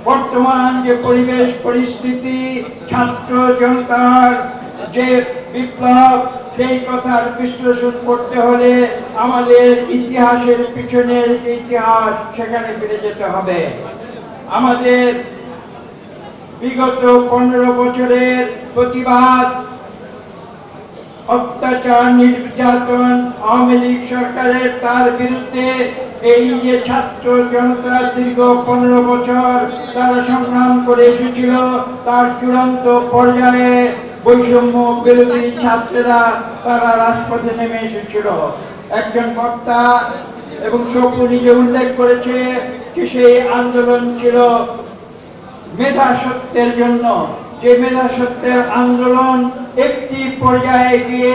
বর্তমান যে পরিবেশ পরিস্থিতি, ছাত্র জনতার যে বিপ্লব, সেই কথার বিশ্লেষণ করতে হলে আমাদের ইতিহাসের পিছনের যে ইতিহাস সেখানে ফিরে যেতে হবে। আমাদের বিগত 15 বছরের প্রতিবাদ, অত্যাচার, নির্যাতন, আওয়ামী লীগ সরকারের তার বিরুদ্ধে এই যে ছাত্র জনতা দীর্ঘ 15 বছর তারা সংগ্রাম করে এসেছিল, তার চূড়ান্ত পর্যায়ে বৈষম্য বিরোধী ছাত্রেরা তারা রাজপথে নেমে এসেছিল। একজন বক্তা এবং শোকু নিজে উল্লেখ করেছে যে সেই আন্দোলন ছিল মেধা সত্যের জন্য, যে মেধা সত্যের আন্দোলন একটি পর্যায়ে গিয়ে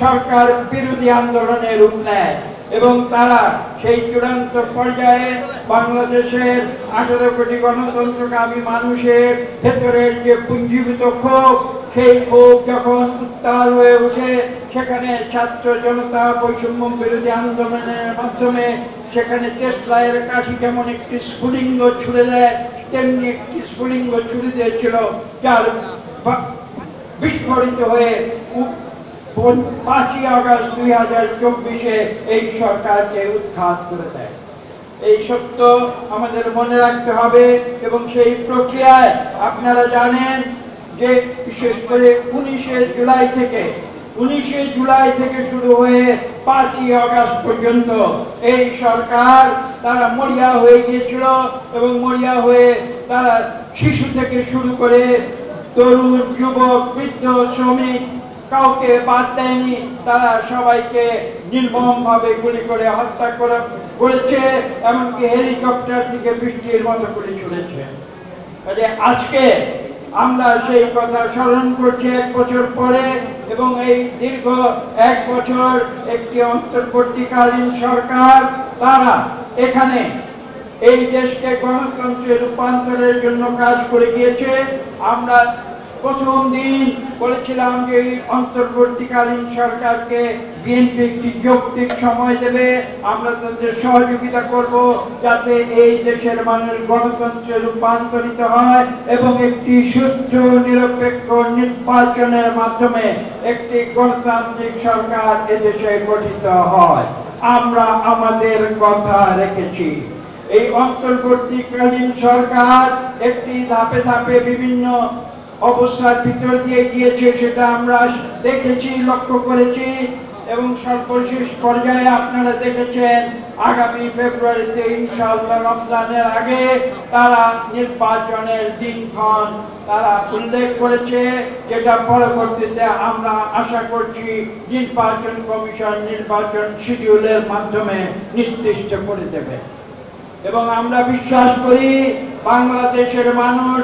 সরকার বিরোধী আন্দোলনের রূপ নেয় এবং তারা সেই চূড়ান্ত পর্যায়ে বাংলাদেশের 18 কোটি গণতন্ত্রকামী মানুষের ভেতরের যে পুঞ্জীভূত ক্ষোভ, সেই ক্ষোভ যখন উত্তাল হয়ে ওঠে, সেখানে ছাত্র জনতা বৈষম্য বিরোধী আন্দোলনের মাধ্যমে সেখানে দেশলাইয়ের কাশি যেমন একটি স্ফুলিঙ্গ ছুড়ে দেয়, তেমনি একটি স্ফুলিঙ্গ ছুড়ে দিয়েছিল, যার বিস্ফোরিত হয়ে 5ই আগস্ট 2024-এ এই সরকারকে উৎখাত করে দেয়। এই সত্য আমাদের মনে রাখতে হবে এবং সেই প্রক্রিয়ায় আপনারা জানেন যে বিশেষ করে 19শে জুলাই থেকে শুরু হয়ে 5ই আগস্ট পর্যন্ত এই সরকার তারা মরিয়া হয়ে গিয়েছিল এবং মরিয়া হয়ে তারা শিশু থেকে শুরু করে তরুণ, যুবক, বৃদ্ধ, শ্রমিক কাউকে বাদ দেয়নি। তারা সবাইকে নির্মমভাবে গুলি করে হত্যা করেছে, এমনকি হেলিকপ্টার থেকে বৃষ্টির মতো করে চলেছে। আজকে আমরা সেই কথা স্মরণ করছি 1 বছর পরে, এবং এই দীর্ঘ 1 বছর একটি অন্তর্বর্তীকালীন সরকার তারা এখানে এই দেশকে গণতন্ত্রে রূপান্তরের জন্য কাজ করে গিয়েছে। আমরা প্রথম দিন বলেছিলাম যে এই অন্তর্বর্তীকালীন সরকারকে বিএনপি একটি যৌক্তিক সময় দেবে, আমরা তাদের সহযোগিতা করব যাতে এই দেশের মানুষ গণতন্ত্রে রূপান্তরিত হয় এবং একটি সুষ্ঠু নিরপেক্ষ নির্বাচনের মাধ্যমে একটি গণতান্ত্রিক সরকার এদেশে গঠিত হয়। আমরা আমাদের কথা রেখেছি। এই অন্তর্বর্তীকালীন সরকার একটি ধাপে ধাপে বিভিন্ন অবস্থার ভিতর দিয়ে গিয়েছে, সেটা আমরা দেখেছি, লক্ষ্য করেছি, এবং সর্বশেষ পর্যায়ে আপনারা দেখেছেন আগামী ফেব্রুয়ারিতে ইনশাআল্লাহ রমজানের আগে তারা নির্বাচনের দিনক্ষণ তারা উল্লেখ করেছে, যেটা পরবর্তীতে আমরা আশা করছি নির্বাচন কমিশন নির্বাচন শিডিউলের মাধ্যমে নির্দিষ্ট করে দেবে। এবং আমরা বিশ্বাস করি বাংলাদেশের মানুষ,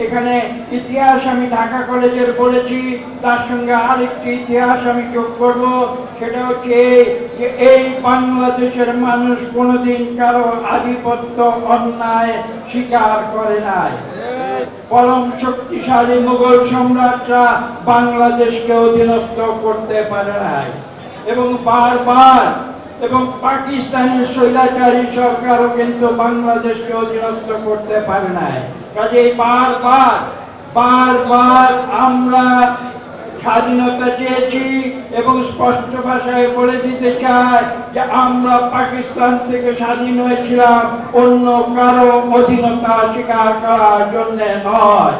এখানে ইতিহাস আমি ঢাকা কলেজের বলেছি, তার সঙ্গে আরেকটি ইতিহাস আমি যোগ করব, সেটা হচ্ছে যে এই বাংলাদেশের মানুষ কোনোদিন কারো আধিপত্য অন্যায় স্বীকার করে নাই। পরম শক্তিশালী মুঘল সম্রাটরা বাংলাদেশকে অধীনস্থ করতে পারে নাই, এবং বারবার এবং পাকিস্তানি স্বৈরাচারী সরকারও কিন্তু বাংলাদেশকে অধীনস্থ করতে পারে নাই। কাজেই বারবার আমরা স্বাধীনতা চেয়েছি এবং স্পষ্ট ভাষায় বলে দিতে চাই যে আমরা পাকিস্তান থেকে স্বাধীন হয়েছিলাম অন্য কারো অধীনতা স্বীকার করার জন্য নয়।